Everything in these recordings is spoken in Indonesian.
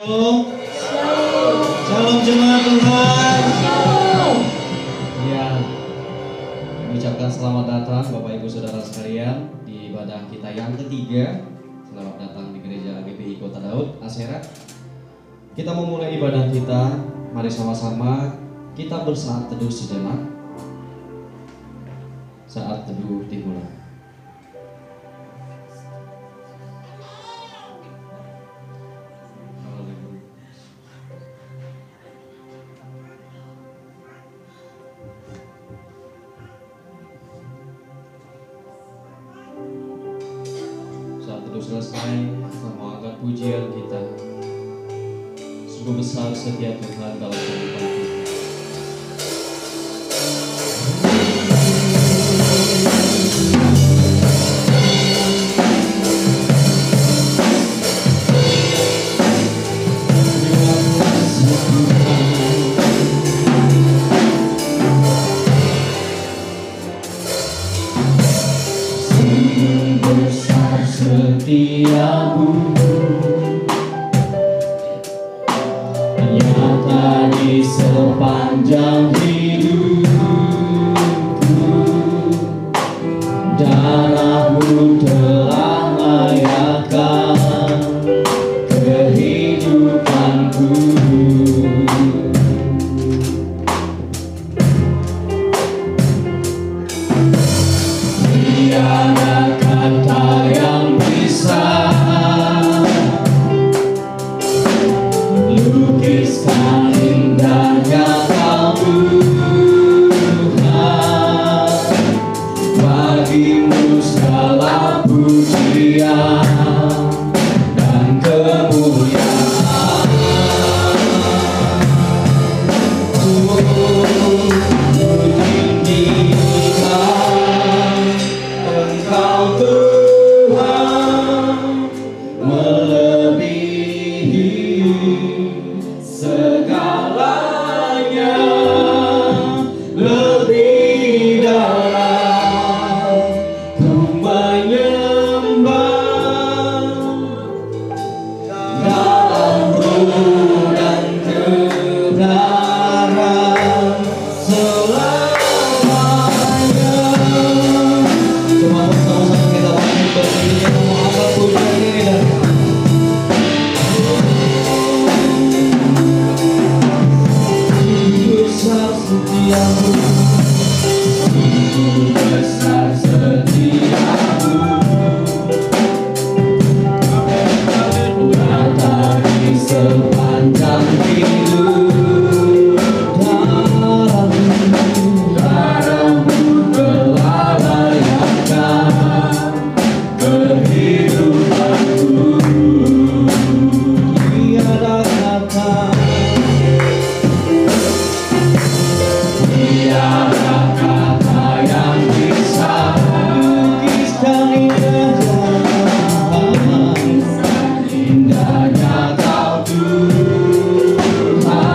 Shalom. Shalom jemaat Tuhan. Shalom. Ya, mengucapkan selamat datang Bapak Ibu Saudara sekalian di ibadah kita yang ketiga. Selamat datang di Gereja GPI Kota Daud, Asera. Kita memulai ibadah kita. Mari sama-sama kita bersaat teduh sejenak. Saat teduh dimulai. Selesai, kita mau angkat pujian kita. Sungguh besar setia Tuhan dalam kehidupan kita. Setiamu nyata di sepanjang hidupku, darahmu telah layakan kehidupanku. Tiada kata yang bisa lukiskan indahnya Kau Tuhan. Bagimu segala pujian dan kemuliaan. Engkau Tuhan melebihi segalanya, lebih dalam ku menyembah dalam roh dan kebenaran selamanya. Cuma bersama-sama kita bangkit berdiri, mengangkat pujian ini dan besar setiamu, besar setiamu, nyata di sepanjang hidup. Darahmu telah layakan kehidupanku. Tiada kata, tiada kata yang bisa lukiskan indahnya Kau Tuhan.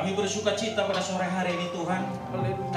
Kami bersuka cita pada sore hari ini Tuhan.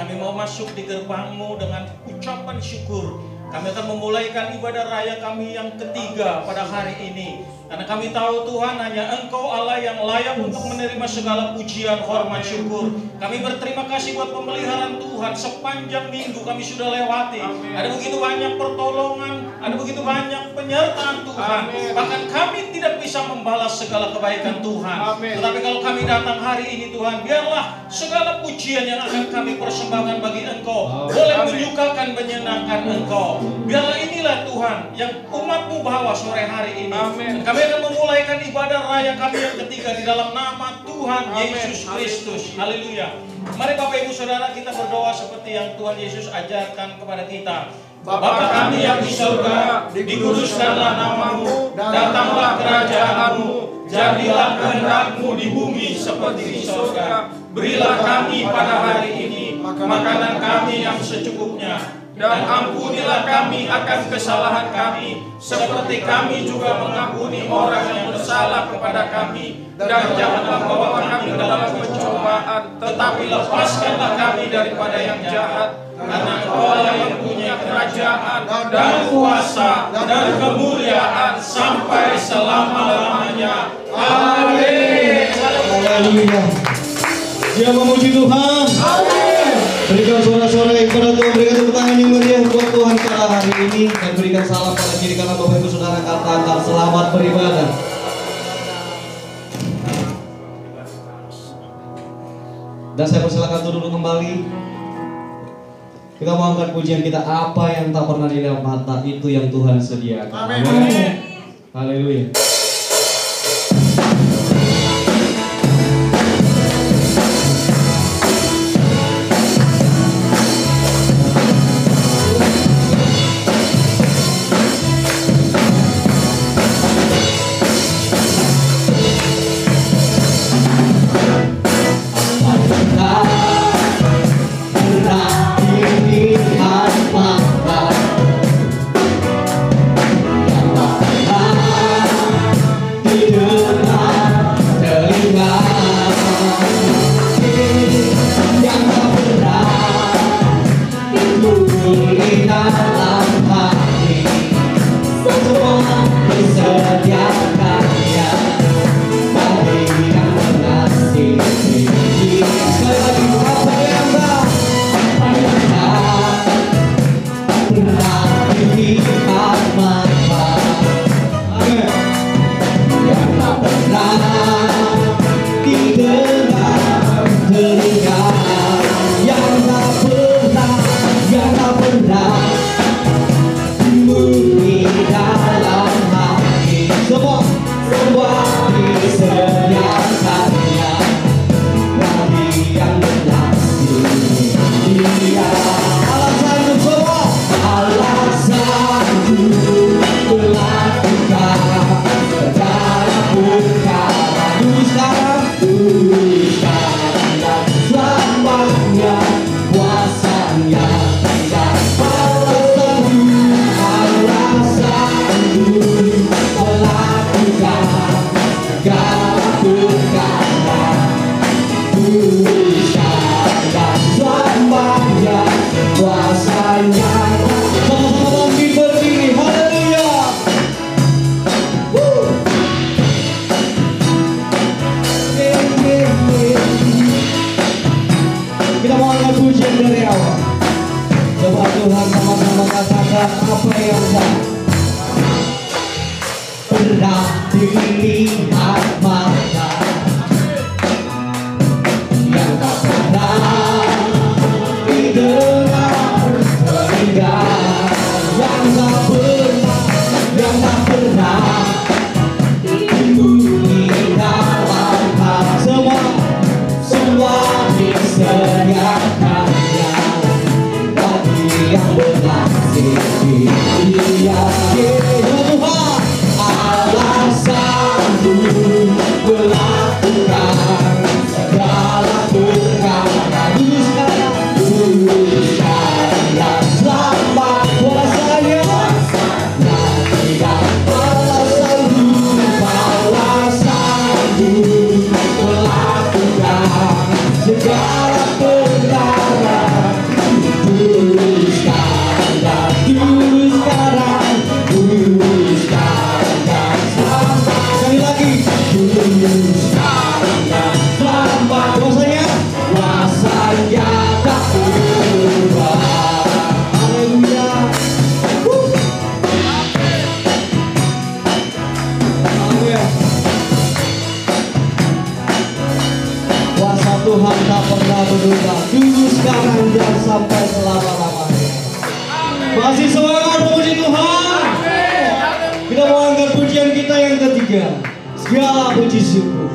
Kami mau masuk di gerbang-Mu dengan ucapan syukur. Kami akan memulaikan ibadah raya kami yang ketiga pada hari ini. Karena kami tahu Tuhan hanya Engkau Allah yang layak untuk menerima segala pujian, hormat, syukur. Kami berterima kasih buat pemeliharaan Tuhan. Sepanjang minggu kami sudah lewati. Ada begitu banyak pertolongan, ada begitu banyak penyertaan Tuhan. Bahkan kami tidak bisa membalas segala kebaikan Tuhan. Tetapi kalau kami datang hari ini Tuhan, biarlah segala pujian yang akan kami persembahkan bagi Engkau boleh menyukakan, menyenangkan Engkau. Biarlah inilah Tuhan yang umat-Mu bawa sore hari ini. Dan kami akan memulaikan ibadah raya kami yang ketiga di dalam nama Tuhan Yesus Kristus. Haleluya. Mari Bapak Ibu Saudara kita berdoa seperti yang Tuhan Yesus ajarkan kepada kita. Bapa kami yang di surga, dikuduskanlah nama-Mu, datanglah kerajaan-Mu, jadilah kehendak-Mu di bumi seperti di surga. Berilah kami pada hari ini makanan kami yang secukupnya. Dan ampunilah kami akan kesalahan kami, seperti kami juga mengampuni orang yang bersalah kepada kami. Dan janganlah bawa kami dalam pencobaan, tetapi lepaskanlah kami daripada yang jahat. Karena Engkau yang punya kerajaan dan kuasa dan kemuliaan sampai selama-lamanya. Amin. Haleluya. Siapa memuji Tuhan? Berikan suara-suara yang kepada Tuhan, berikan tepuk tangan yang meriah buat Tuhan pada hari ini, dan berikan salam pada kiri kanan Bapak Ibu Saudara, katakan selamat beribadah. Dan saya persilakan duduk kembali. Kita mau angkat pujian kita, apa yang tak pernah dilihat mata itu yang Tuhan sediakan. Amin. Haleluya. Alasanku Tuhan tak pernah berubah, dulu, sekarang, dan sampai selama-lamanya. Masih semangat memuji Tuhan. Kita mau angkat pujian kita yang ketiga. Segala puji syukur.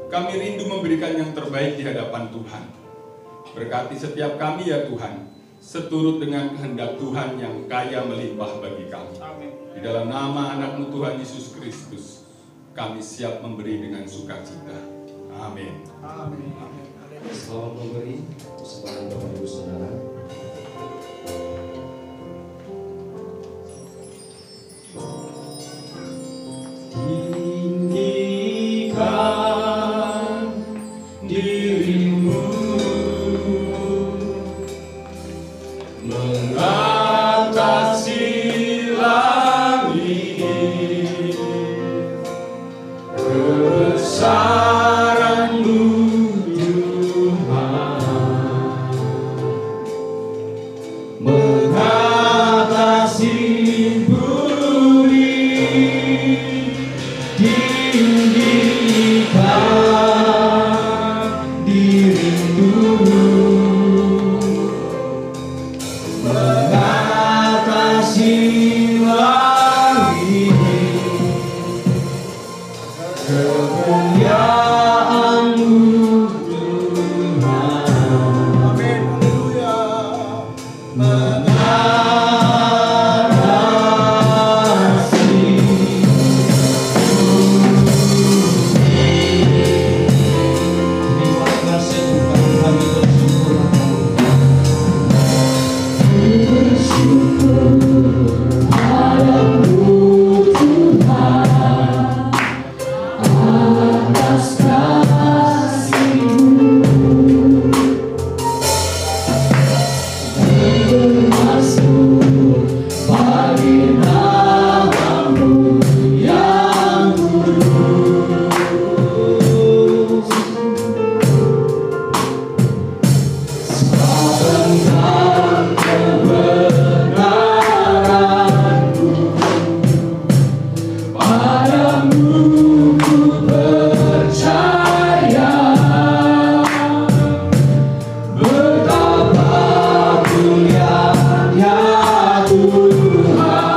Kami rindu memberikan yang terbaik di hadapan Tuhan. Berkati setiap kami ya Tuhan, seturut dengan kehendak Tuhan yang kaya melimpah bagi kami. Di dalam nama anak-Mu Tuhan Yesus Kristus, kami siap memberi dengan sukacita. Amin. Amin. Selamat memberi persembahan Bapak Ibu Saudara. Tinggikan dirimu, mengatasi langit, kebesaran-Mu Tuhan, mengatasi bumi, tinggikan dirimu, mengatasi langit, kemuliaan-Mu Tuhan. Amin. Haleluya. Betapa mulianya Tuhan.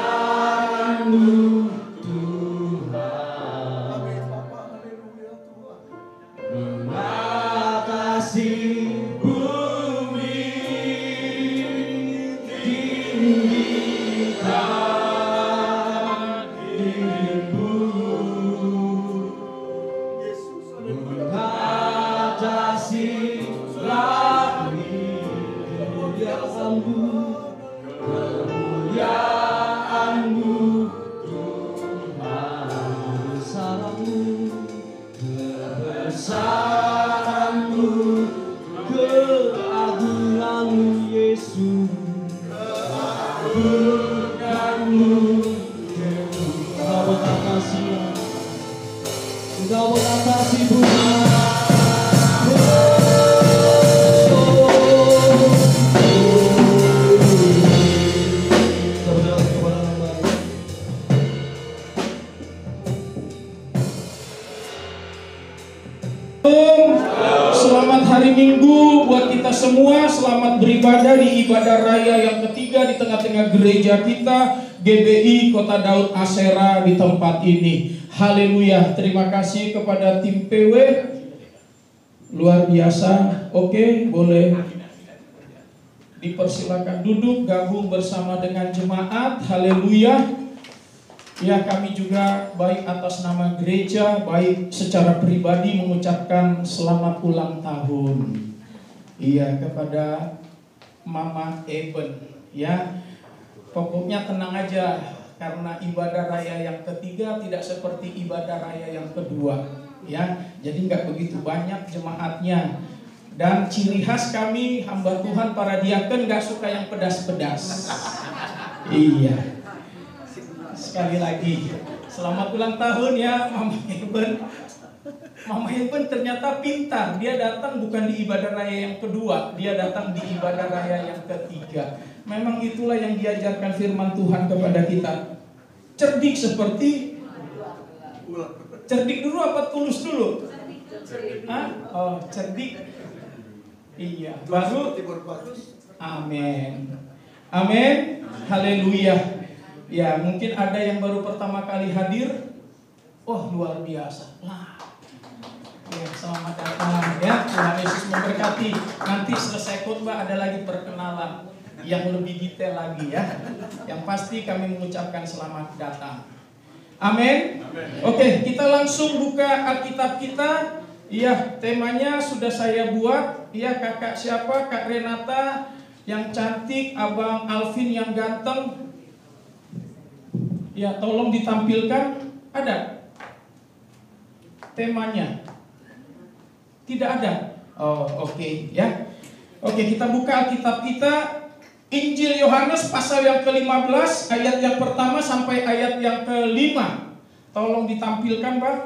Kebesaran-Mu Tuhan. kasih. Engkau mengatasi bumi. Selamat hari Minggu buat kita semua. Selamat beribadah di ibadah raya yang ketiga di tengah-tengah gereja kita, GBI Kota Daud Asera di tempat ini. Haleluya. Terima kasih kepada tim PW. Luar biasa. Oke, boleh dipersilakan duduk gabung bersama dengan jemaat. Haleluya. Ya, kami juga baik atas nama gereja, baik secara pribadi mengucapkan selamat ulang tahun. Iya, kepada Mama Eben. Ya, pokoknya tenang aja, karena ibadah raya yang ketiga tidak seperti ibadah raya yang kedua. Ya, jadi nggak begitu banyak jemaatnya. Dan ciri khas kami hamba Tuhan para diakon nggak suka yang pedas-pedas. Iya. Sekali lagi, selamat ulang tahun ya Mama Eben. Mama Eben ternyata pintar. Dia datang bukan di ibadah raya yang kedua, dia datang di ibadah raya yang ketiga. Memang itulah yang diajarkan firman Tuhan kepada kita. Cerdik seperti cerdik dulu apa tulus dulu? Hah? Oh, cerdik. Iya, baru amin. Amin. Haleluya. Ya, mungkin ada yang baru pertama kali hadir. Oh, luar biasa. Nah, ya, selamat datang ya. Tuhan Yesus memberkati. Nanti selesai khotbah ada lagi perkenalan yang lebih detail lagi ya. Yang pasti kami mengucapkan selamat datang. Amin. Oke, kita langsung buka Alkitab kita. Iya, temanya sudah saya buat. Iya, kakak siapa? Kak Renata yang cantik, Abang Alvin yang ganteng. Ya, tolong ditampilkan. Ada temanya? Tidak ada. Oh, oke, ya. Oke, kita buka Alkitab kita. Injil Yohanes pasal yang ke-15 ayat yang pertama sampai ayat yang ke-5. Tolong ditampilkan, Pak.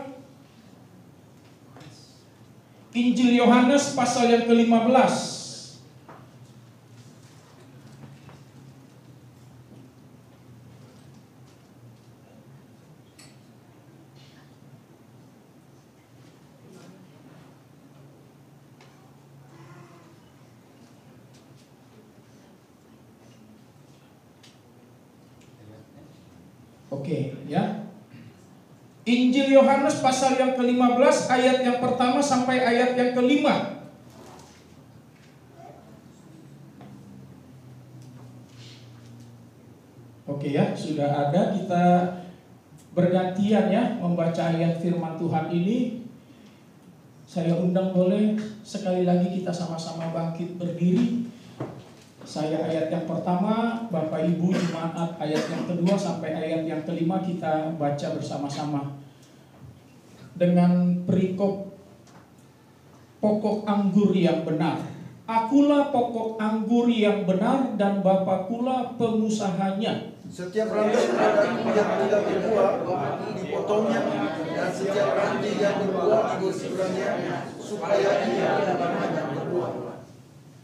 Injil Yohanes pasal yang ke-15. Oke, ya. Injil Yohanes pasal yang ke-15 ayat yang pertama sampai ayat yang ke-5. Oke ya, sudah ada. Kita bergantian ya membaca ayat firman Tuhan ini. Saya undang boleh sekali lagi kita sama-sama bangkit berdiri. Saya ayat yang pertama, Bapak Ibu jemaat ayat yang kedua sampai ayat yang kelima kita baca bersama-sama. Dengan perikop pokok anggur yang benar. Akulah pokok anggur yang benar dan Bapakkulah pengusahanya. Setiap ranting yang tidak berbuah dipotongnya, dan setiap ranting yang berbuah digosipkannya supaya ia banyak berbuah.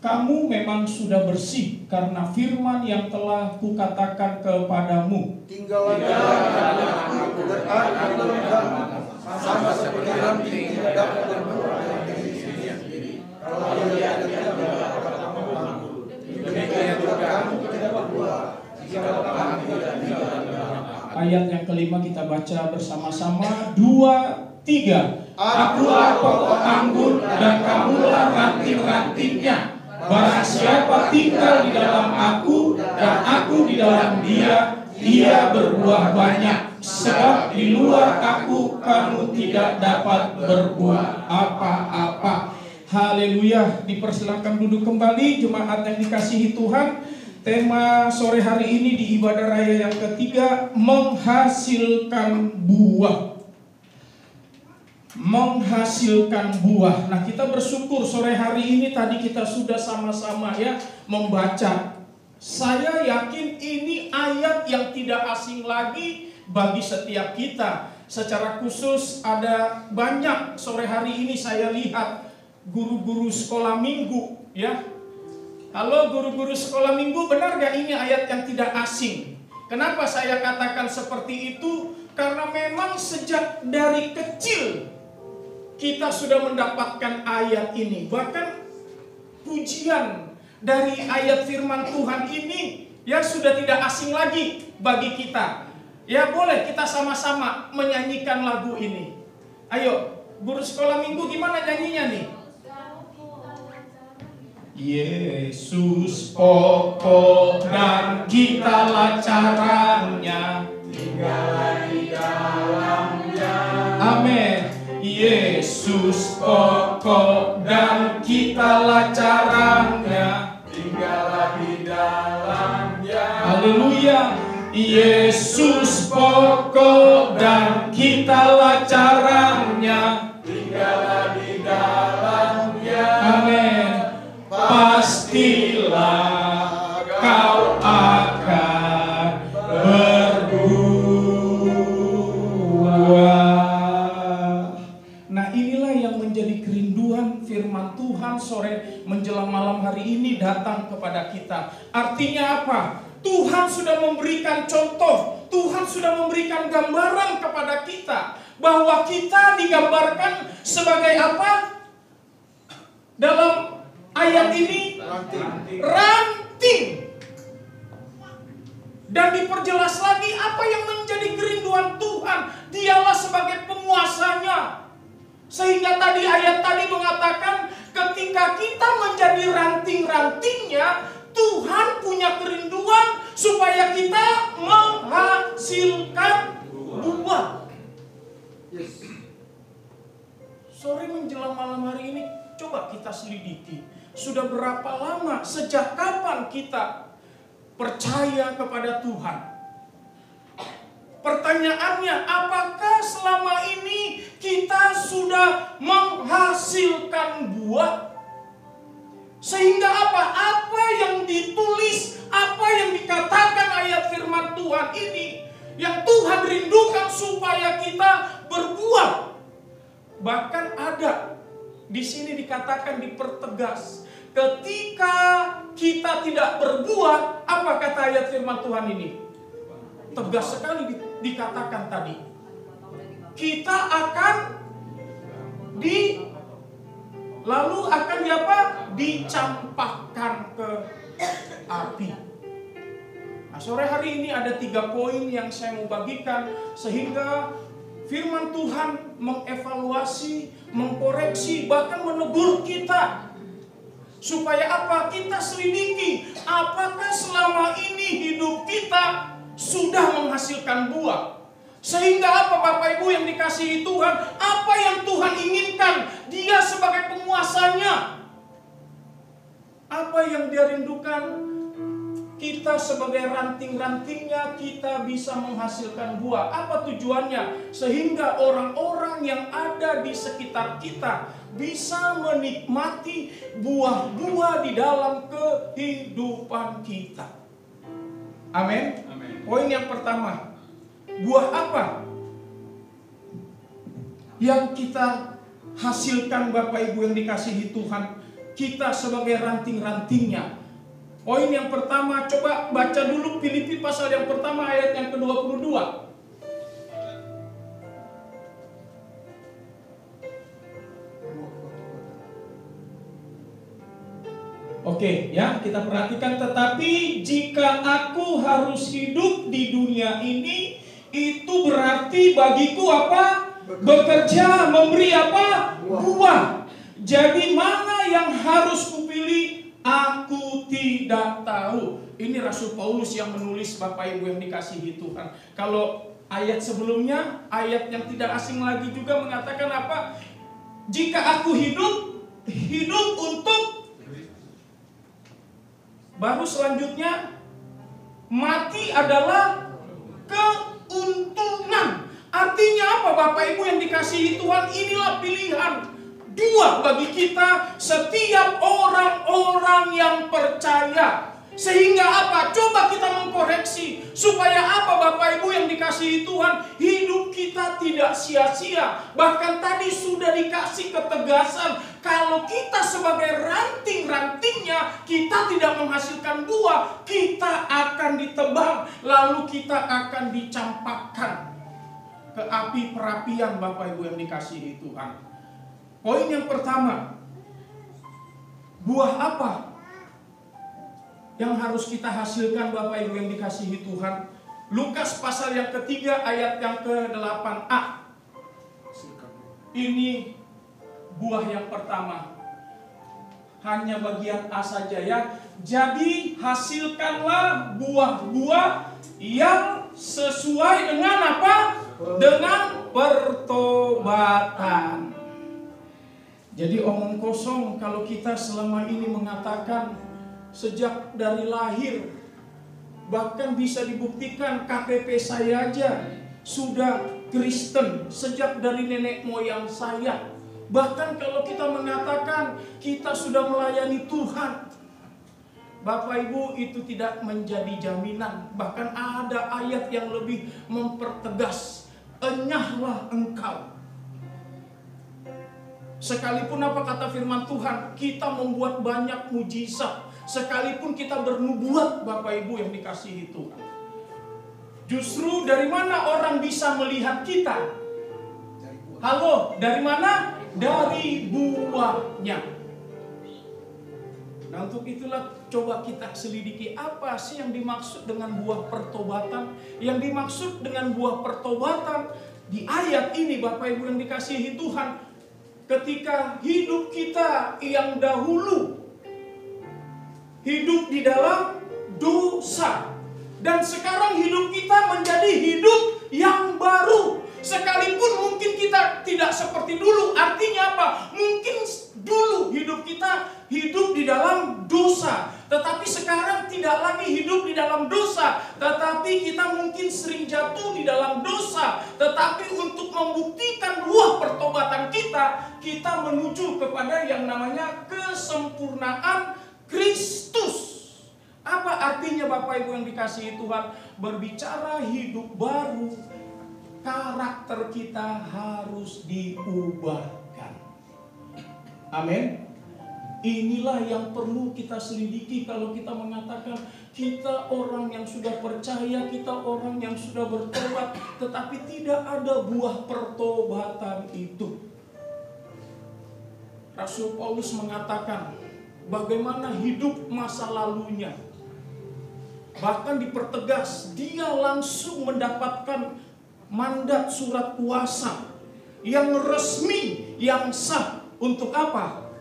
Kamu memang sudah bersih karena firman yang telah kukatakan kepadamu. Tinggallah aku berada di dalam kamu, sama seperti ranting tidak dapat berbuah dari diri sendiri. Kalau ia tidak dapat kamu, demikian juga kamu tidak berbuah jika kamu tidak di dalam kamu. Ayat yang kelima kita baca bersama-sama. 2, 3. Akulah pokok anggur dan kamulah ranting-rantingnya. Barang siapa tinggal di dalam aku dan aku di dalam dia, ia berbuah banyak. Sebab di luar aku kamu tidak dapat berbuat apa-apa. Haleluya. Dipersilakan duduk kembali jemaat yang dikasihi Tuhan. Tema sore hari ini di ibadah raya yang ketiga, menghasilkan buah. Menghasilkan buah. Nah, kita bersyukur sore hari ini tadi kita sudah sama-sama ya membaca. Saya yakin ini ayat yang tidak asing lagi bagi setiap kita. Secara khusus ada banyak sore hari ini saya lihat guru-guru sekolah minggu, ya. Halo guru-guru sekolah minggu, benar gak ini ayat yang tidak asing? Kenapa saya katakan seperti itu? Karena memang sejak dari kecil kita sudah mendapatkan ayat ini. Bahkan pujian dari ayat firman Tuhan ini ya sudah tidak asing lagi bagi kita. Ya boleh kita sama-sama menyanyikan lagu ini. Ayo, guru sekolah minggu gimana nyanyinya nih? Yesus pokok dan kitalah caranya, tinggallah di dalamnya. Amin. Yesus pokok dan kitalah caranya, tinggallah di dalamnya. Haleluya. Yesus pokok dan kitalah caranya, tinggallah di dalamnya. Amin. Pastilah kau akan berbuah. Nah inilah yang menjadi kerinduan firman Tuhan sore menjelang malam hari ini datang kepada kita. Artinya apa? Tuhan sudah memberikan contoh, Tuhan sudah memberikan gambaran kepada kita bahwa kita digambarkan sebagai apa? Dalam ayat ini ranting. Dan diperjelas lagi apa yang menjadi kerinduan Tuhan. Dialah sebagai penguasanya. Sehingga tadi ayat tadi mengatakan ketika kita menjadi ranting-rantingnya, Tuhan punya kerinduan supaya kita menghasilkan buah. Sore menjelang malam hari ini coba kita selidiki. Sudah berapa lama, sejak kapan kita percaya kepada Tuhan? Pertanyaannya, apakah selama ini kita sudah menghasilkan buah? Sehingga apa? Apa yang ditulis, apa yang dikatakan ayat firman Tuhan ini, yang Tuhan rindukan supaya kita berbuah. Bahkan ada di sini dikatakan, dipertegas, ketika kita tidak berbuah, apa kata ayat firman Tuhan ini? Tegas sekali dikatakan tadi. Kita akan lalu akan dicampakkan ke api. Nah, sore hari ini ada 3 poin yang saya mau bagikan sehingga firman Tuhan mengevaluasi, mengkoreksi, bahkan menegur kita. Supaya apa? Kita selidiki apakah selama ini hidup kita sudah menghasilkan buah. Sehingga apa Bapak Ibu yang dikasihi Tuhan, apa yang Tuhan inginkan, Dia sebagai penguasanya. Apa yang Dia rindukan, kita sebagai ranting-rantingnya kita bisa menghasilkan buah. Apa tujuannya? Sehingga orang-orang yang ada di sekitar kita bisa menikmati buah-buah di dalam kehidupan kita. Amin. Poin yang pertama, buah apa yang kita hasilkan Bapak Ibu yang dikasihi Tuhan, kita sebagai ranting-rantingnya? Poin yang pertama, coba baca dulu Filipi pasal yang pertama ayat yang ke-22. Oke, ya, kita perhatikan. Tetapi jika aku harus hidup di dunia ini, itu berarti bagiku apa? Bekerja, memberi apa? Buah. Jadi mana yang harus kupilih? Aku tidak tahu. Ini Rasul Paulus yang menulis, Bapak Ibu yang dikasihi Tuhan. Kalau ayat sebelumnya, ayat yang tidak asing lagi juga mengatakan apa? Jika aku hidup untuk. Baru selanjutnya, mati adalah keuntungan. Artinya apa Bapak Ibu yang dikasihi Tuhan? Inilah pilihan dua bagi kita, setiap orang-orang yang percaya. Sehingga apa? Coba kita mengkoreksi. Supaya apa Bapak Ibu yang dikasihi Tuhan? Hidup kita tidak sia-sia. Bahkan tadi sudah dikasih ketegasan. Kalau kita sebagai ranting-rantingnya, kita tidak menghasilkan buah, kita akan ditebang. Lalu kita akan dicampakkan ke api perapian Bapak Ibu yang dikasihi Tuhan. Poin yang pertama. Buah apa yang harus kita hasilkan Bapak Ibu yang dikasihi Tuhan? Lukas pasal yang ketiga ayat yang ke-8a. Ini buah yang pertama. Hanya bagian A saja ya. Jadi hasilkanlah buah-buah yang sesuai dengan apa? Dengan pertobatan. Jadi omong kosong kalau kita selama ini mengatakan sejak dari lahir, bahkan bisa dibuktikan KTP saya aja sudah Kristen sejak dari nenek moyang saya. Bahkan kalau kita mengatakan kita sudah melayani Tuhan, Bapak Ibu, itu tidak menjadi jaminan. Bahkan ada ayat yang lebih mempertegas, enyahlah engkau. Sekalipun apa kata firman Tuhan, kita membuat banyak mujizat, sekalipun kita bernubuat Bapak Ibu yang dikasihi Tuhan, justru dari mana orang bisa melihat kita? Halo, dari mana? Dari buahnya. Nah, untuk itulah coba kita selidiki apa sih yang dimaksud dengan buah pertobatan. Yang dimaksud dengan buah pertobatan di ayat ini Bapak Ibu yang dikasihi Tuhan, ketika hidup kita yang dahulu hidup di dalam dosa, dan sekarang hidup kita menjadi hidup yang baru. Sekalipun mungkin kita tidak seperti dulu. Artinya apa? Mungkin dulu hidup kita hidup di dalam dosa, tetapi sekarang tidak lagi hidup di dalam dosa. Tetapi kita mungkin sering jatuh di dalam dosa. Tetapi untuk membuktikan buah pertobatan kita, kita menuju kepada yang namanya kesempurnaan Kristus. Apa artinya Bapak Ibu yang dikasihi Tuhan? Berbicara hidup baru, karakter kita harus diubahkan. Amin. Inilah yang perlu kita selidiki kalau kita mengatakan kita orang yang sudah percaya, kita orang yang sudah bertobat, tetapi tidak ada buah pertobatan itu. Rasul Paulus mengatakan bagaimana hidup masa lalunya. Bahkan dipertegas, dia langsung mendapatkan mandat surat kuasa yang resmi, yang sah. Untuk apa?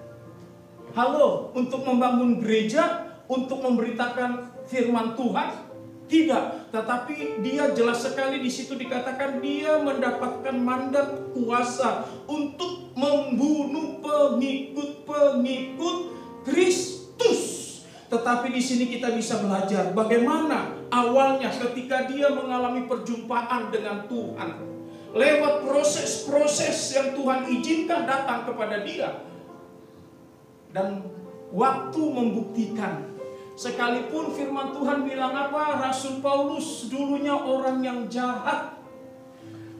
Halo, untuk membangun gereja, untuk memberitakan firman Tuhan? Tidak, tetapi dia jelas sekali di situ dikatakan dia mendapatkan mandat kuasa untuk membunuh pengikut-pengikut Kristus. Tetapi di sini kita bisa belajar bagaimana awalnya ketika dia mengalami perjumpaan dengan Tuhan. Lewat proses-proses yang Tuhan izinkan datang kepada dia. Dan waktu membuktikan. Sekalipun firman Tuhan bilang apa? Rasul Paulus dulunya orang yang jahat.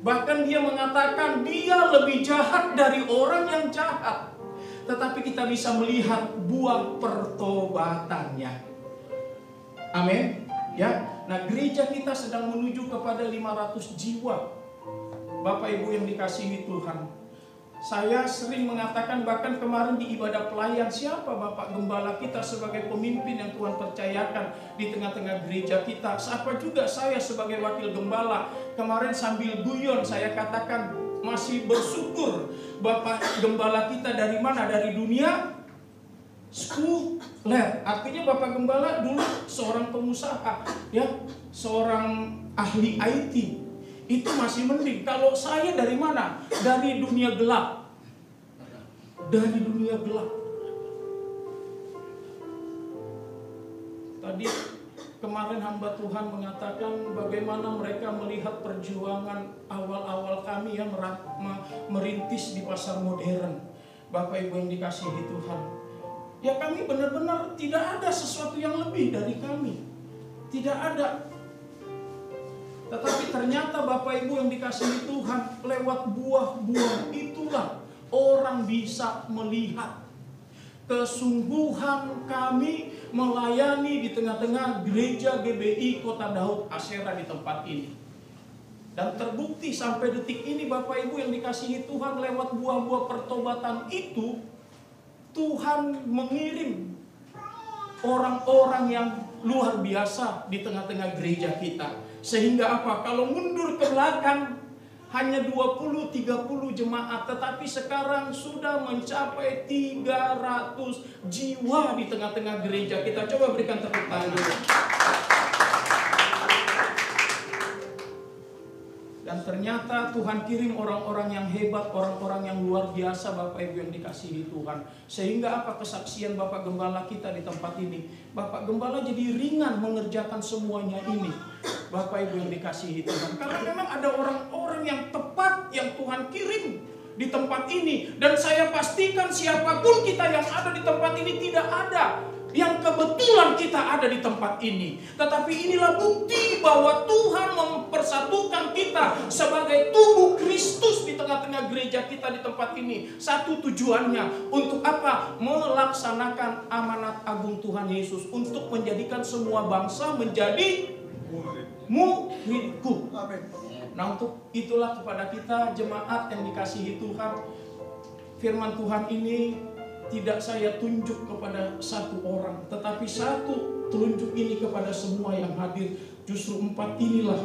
Bahkan dia mengatakan dia lebih jahat dari orang yang jahat. Tetapi kita bisa melihat buah pertobatannya. Amin. Ya. Nah, gereja kita sedang menuju kepada 500 jiwa. Bapak Ibu yang dikasihi Tuhan. Saya sering mengatakan, bahkan kemarin di ibadah pelayan, siapa Bapak Gembala kita sebagai pemimpin yang Tuhan percayakan di tengah-tengah gereja kita. Siapa juga saya sebagai wakil gembala. Kemarin sambil guyon saya katakan masih bersyukur Bapak Gembala kita dari mana? Dari dunia sekuler. Artinya Bapak Gembala dulu seorang pengusaha, ya, seorang ahli IT. Itu masih mending. Kalau saya dari mana? Dari dunia gelap. Dari dunia gelap. Tadi kemarin hamba Tuhan mengatakan bagaimana mereka melihat perjuangan awal-awal kami yang merintis di pasar modern. Bapak Ibu yang dikasihi Tuhan. Ya kami benar-benar tidak ada sesuatu yang lebih dari kami. Tidak ada. Tetapi ternyata Bapak Ibu yang dikasihi Tuhan, lewat buah-buah itulah orang bisa melihat kesungguhan kami melayani di tengah-tengah gereja GBI Kota Daud Asyera di tempat ini. Dan terbukti sampai detik ini Bapak Ibu yang dikasihi Tuhan, lewat buah-buah pertobatan itu Tuhan mengirim orang-orang yang luar biasa di tengah-tengah gereja kita. Sehingga apa? Kalau mundur ke belakang hanya 20-30 jemaat, tetapi sekarang sudah mencapai 300 jiwa di tengah-tengah gereja kita. Coba berikan tepuk tangan. Dan ternyata Tuhan kirim orang-orang yang hebat, orang-orang yang luar biasa Bapak Ibu yang dikasihi Tuhan. Sehingga apa? Kesaksian Bapak Gembala kita di tempat ini. Bapak Gembala jadi ringan mengerjakan semuanya ini. Bapak Ibu yang dikasihi Tuhan. Karena memang ada orang-orang yang tepat yang Tuhan kirim di tempat ini. Dan saya pastikan siapapun kita yang ada di tempat ini tidak ada yang kebetulan kita ada di tempat ini. Tetapi inilah bukti bahwa Tuhan mempersatukan kita sebagai tubuh Kristus di tengah-tengah gereja kita di tempat ini. Satu tujuannya, untuk apa? Melaksanakan amanat agung Tuhan Yesus, untuk menjadikan semua bangsa menjadi muridku. Nah, untuk itulah kepada kita jemaat yang dikasihi Tuhan, firman Tuhan ini tidak saya tunjuk kepada satu orang, tetapi satu telunjuk ini kepada semua yang hadir. Justru 4 inilah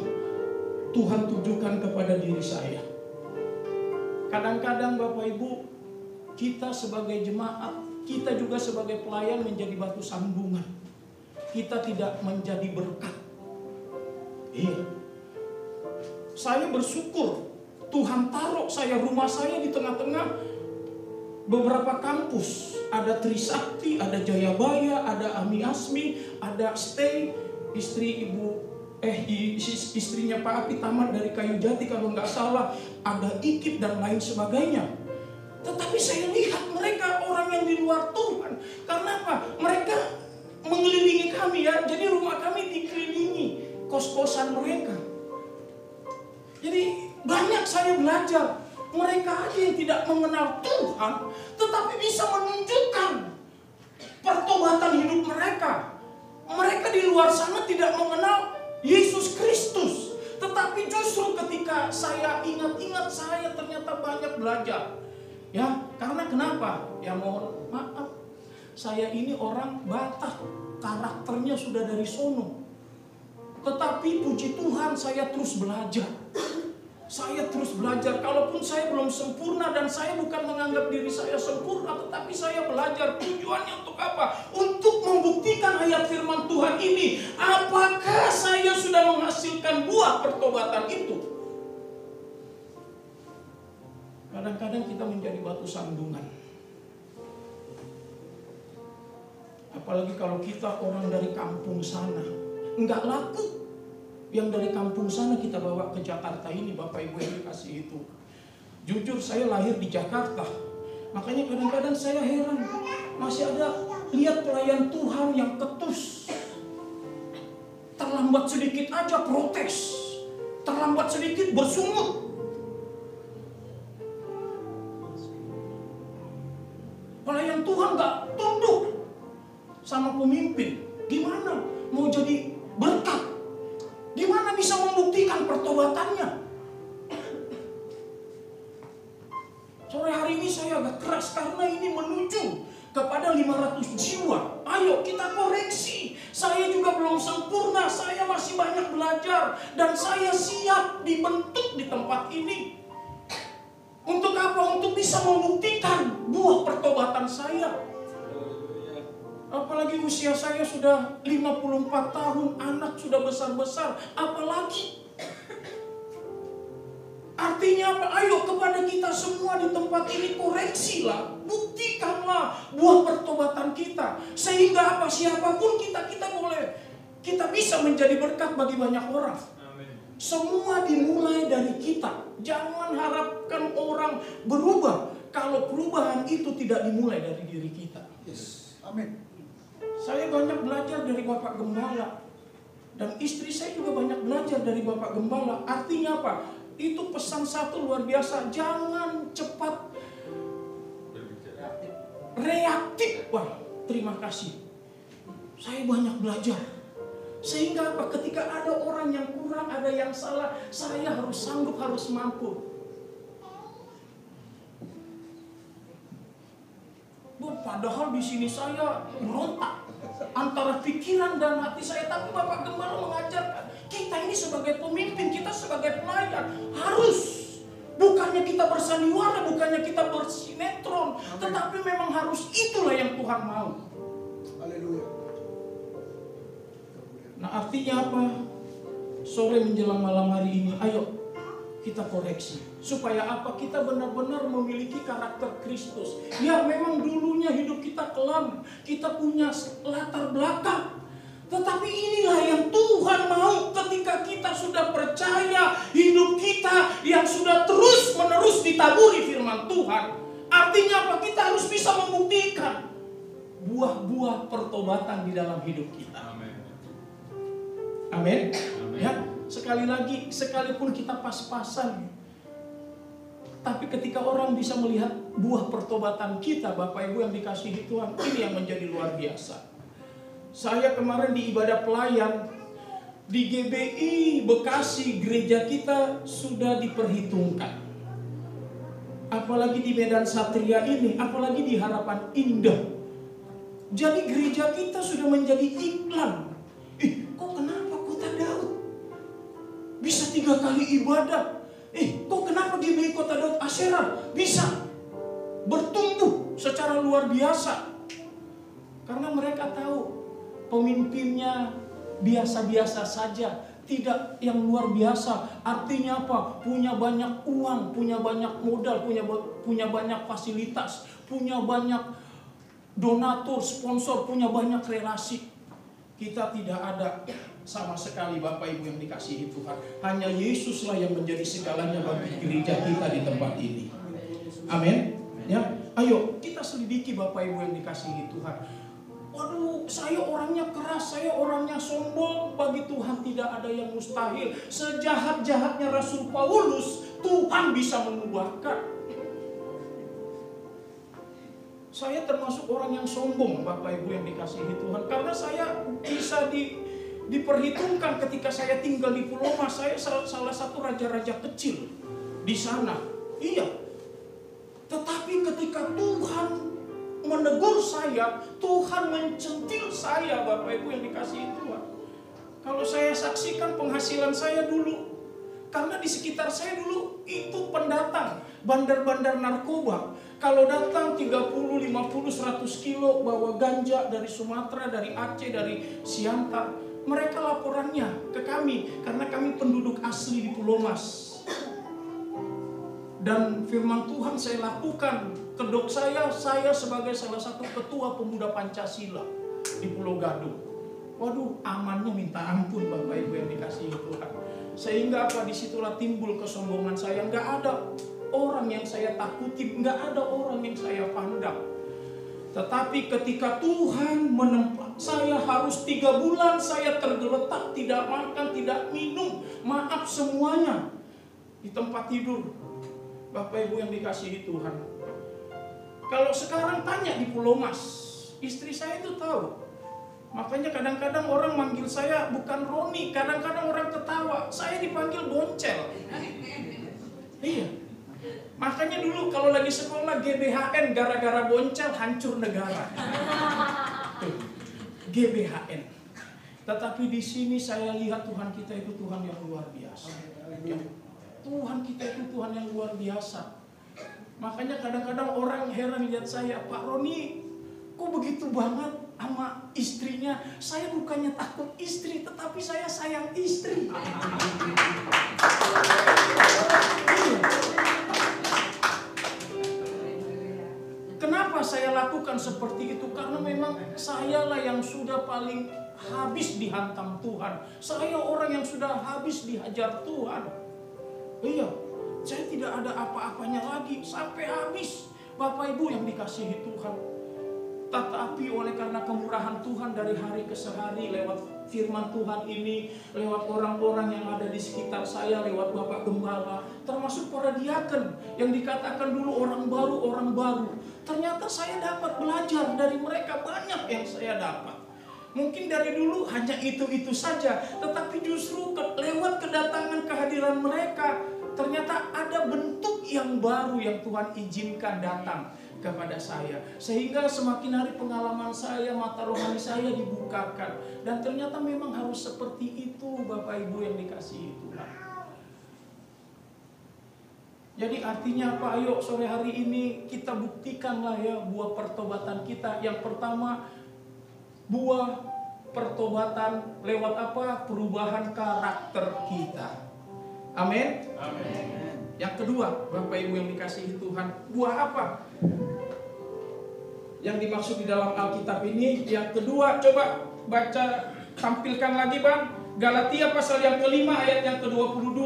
Tuhan tujukan kepada diri saya. Kadang-kadang Bapak Ibu, kita sebagai jemaat, kita juga sebagai pelayan menjadi batu sandungan. Kita tidak menjadi berkat. Iya. Saya bersyukur Tuhan taruh rumah saya di tengah-tengah beberapa kampus. Ada Trisakti, ada Jayabaya, ada Ami Asmi, ada Stay, istrinya Pak Api tamat dari Kayu Jati kalau nggak salah, ada Ikip dan lain sebagainya. Tetapi saya lihat mereka orang yang di luar Tuhan. Karena apa? Mereka mengelilingi kami ya. Jadi rumah kami dikelilingi kos-kosan mereka. Jadi banyak saya belajar. Mereka aja yang tidak mengenal Tuhan, tetapi bisa menunjukkan pertobatan hidup mereka. Mereka di luar sana tidak mengenal Yesus Kristus, tetapi justru ketika saya ingat-ingat, saya ternyata banyak belajar. Ya, karena kenapa? Ya mohon maaf, saya ini orang Batak, karakternya sudah dari sono. Tetapi puji Tuhan saya terus belajar. Saya terus belajar, kalaupun saya belum sempurna, dan saya bukan menganggap diri saya sempurna, tetapi saya belajar. Tujuannya untuk apa? Untuk membuktikan ayat firman Tuhan ini. Apakah saya sudah menghasilkan buah pertobatan itu? Kadang-kadang kita menjadi batu sandungan. Apalagi kalau kita orang dari kampung sana, enggak laku. Yang dari kampung sana kita bawa ke Jakarta ini, Bapak Ibu yang dikasih itu. Jujur saya lahir di Jakarta. Makanya kadang-kadang saya heran. Masih ada lihat pelayan Tuhan yang ketus. Terlambat sedikit aja protes. Terlambat sedikit bersungut. Pelayan Tuhan gak tunduk sama pemimpin. Gimana mau jadi berkat? Gimana bisa membuktikan pertobatannya? Sore hari ini saya agak keras karena ini menuju kepada 500 jiwa. Ayo kita koreksi. Saya juga belum sempurna, saya masih banyak belajar. Dan saya siap dibentuk di tempat ini. Untuk apa? Untuk bisa membuktikan buah pertobatan saya. Apalagi usia saya sudah 54 tahun, anak sudah besar-besar, apalagi. Artinya apa? Ayo kepada kita semua di tempat ini, koreksilah, buktikanlah buah pertobatan kita. Sehingga apa? Siapapun kita boleh, kita bisa menjadi berkat bagi banyak orang. Semua dimulai dari kita. Jangan harapkan orang berubah kalau perubahan itu tidak dimulai dari diri kita. Amin. Saya banyak belajar dari Bapak Gembala. Dan istri saya juga banyak belajar dari Bapak Gembala. Artinya apa? Itu pesan satu luar biasa. Jangan cepat reaktif. Wah, terima kasih. Saya banyak belajar. Sehingga apa? Ketika ada orang yang kurang, ada yang salah, saya harus sanggup, harus mampu. Padahal di sini saya berontak antara pikiran dan hati saya, tapi Bapak Gembala mengajarkan kita ini sebagai pemimpin, kita sebagai pelayan harus, bukannya kita bersandiwara, bukannya kita bersinetron, tetapi memang harus, itulah yang Tuhan mau. Haleluya. Nah, artinya apa? Sore menjelang malam hari ini, ayo kita koreksi. Supaya apa? Kita benar-benar memiliki karakter Kristus. Ya, memang dulunya hidup kita kelam, kita punya latar belakang. Tetapi inilah yang Tuhan mau ketika kita sudah percaya, hidup kita yang sudah terus-menerus ditaburi firman Tuhan. Artinya apa? Kita harus bisa membuktikan buah-buah pertobatan di dalam hidup kita. Amin. Ya, sekali lagi, sekalipun kita pas-pasan, tapi ketika orang bisa melihat buah pertobatan kita, Bapak Ibu yang dikasihi Tuhan, ini yang menjadi luar biasa. Saya kemarin di ibadah pelayan di GBI Bekasi, gereja kita sudah diperhitungkan. Apalagi di Medan Satria ini, apalagi di Harapan Indah. Jadi gereja kita sudah menjadi iklan. Kok kenapa Kota Daud bisa 3 kali ibadah? Kok kenapa GBI Kota Daud Asyera bisa bertumbuh secara luar biasa? Karena mereka tahu pemimpinnya biasa-biasa saja, tidak yang luar biasa. Artinya apa? Punya banyak uang, punya banyak modal, punya banyak fasilitas, punya banyak donatur, sponsor, punya banyak relasi. Kita tidak ada sama sekali, Bapak Ibu yang dikasihi Tuhan. Hanya Yesuslah yang menjadi segalanya bagi gereja kita di tempat ini. Amin. Ya, ayo kita selidiki, Bapak Ibu yang dikasihi Tuhan. Waduh, saya orangnya keras, saya orangnya sombong. Bagi Tuhan tidak ada yang mustahil. Sejahat-jahatnya Rasul Paulus, Tuhan bisa mengubahkan. Saya termasuk orang yang sombong, Bapak Ibu yang dikasihi Tuhan. Karena saya bisa diperhitungkan ketika saya tinggal di Pulau Mas. Saya salah satu raja-raja kecil di sana. Iya. Tetapi ketika Tuhan menegur saya, Tuhan mencentil saya, Bapak Ibu yang dikasihi Tuhan. Kalau saya saksikan penghasilan saya dulu, karena di sekitar saya dulu itu pendatang, bandar-bandar narkoba. Kalau datang 30, 50, 100 kilo bawa ganja dari Sumatera, dari Aceh, dari Siantar, mereka laporannya ke kami karena kami penduduk asli di Pulau Mas. Dan firman Tuhan saya lakukan, kedok saya sebagai salah satu ketua pemuda Pancasila di Pulau Gadung. Waduh, amannya minta ampun, Bapak Ibu yang dikasihi Tuhan. Sehingga apa? Disitulah timbul kesombongan saya. Nggak ada orang yang saya takuti, nggak ada orang yang saya pandang. Tetapi ketika Tuhan menempa saya, harus 3 bulan saya tergeletak, tidak makan, tidak minum, maaf semuanya, di tempat tidur. Bapak Ibu yang dikasihi Tuhan, kalau sekarang tanya di Pulau Mas, istri saya itu tahu. Makanya kadang-kadang orang manggil saya bukan Roni, kadang-kadang orang ketawa, saya dipanggil Boncel. Iya. Makanya dulu kalau lagi sekolah GBHN, gara-gara Boncel hancur negara. GBHN. Tetapi di sini saya lihat Tuhan kita itu Tuhan yang luar biasa. Ya. Tuhan kita itu Tuhan yang luar biasa. Makanya kadang-kadang orang heran lihat saya, Pak Roni, kok begitu banget sama istrinya? Saya bukannya takut istri, tetapi saya sayang istri. Kenapa saya lakukan seperti itu? Karena memang sayalah yang sudah paling habis dihantam Tuhan. Saya orang yang sudah habis dihajar Tuhan. Iya, saya tidak ada apa-apanya lagi sampai habis, Bapak Ibu yang dikasihi Tuhan. Tetapi oleh karena kemurahan Tuhan dari hari ke hari lewat firman Tuhan ini, lewat orang-orang yang ada di sekitar saya, lewat Bapak Gembala, termasuk para diaken yang dikatakan dulu orang baru. Ternyata saya dapat belajar dari mereka, banyak yang saya dapat. Mungkin dari dulu hanya itu-itu saja, tetapi justru lewat kedatangan kehadiran mereka, ternyata ada bentuk yang baru yang Tuhan izinkan datang kepada saya. Sehingga semakin hari pengalaman saya, mata rohani saya dibukakan. Dan ternyata memang harus seperti itu Bapak Ibu yang dikasihi Tuhan. Jadi artinya apa? Ayo sore hari ini kita buktikanlah ya buah pertobatan kita. Yang pertama, buah pertobatan lewat apa? Perubahan karakter kita. Amin. Amin. Yang kedua, Bapak Ibu yang dikasihi Tuhan, buah apa yang dimaksud di dalam Alkitab ini? Yang kedua, coba baca, tampilkan lagi Bang, Galatia pasal yang kelima ayat yang ke-22.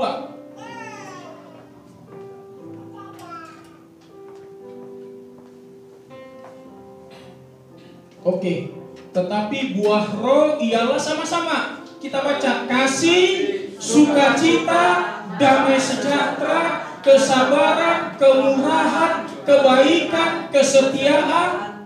Oke, tetapi buah roh ialah sama-sama. Kita baca, kasih, sukacita, damai sejahtera, kesabaran, kemurahan, kebaikan, kesetiaan,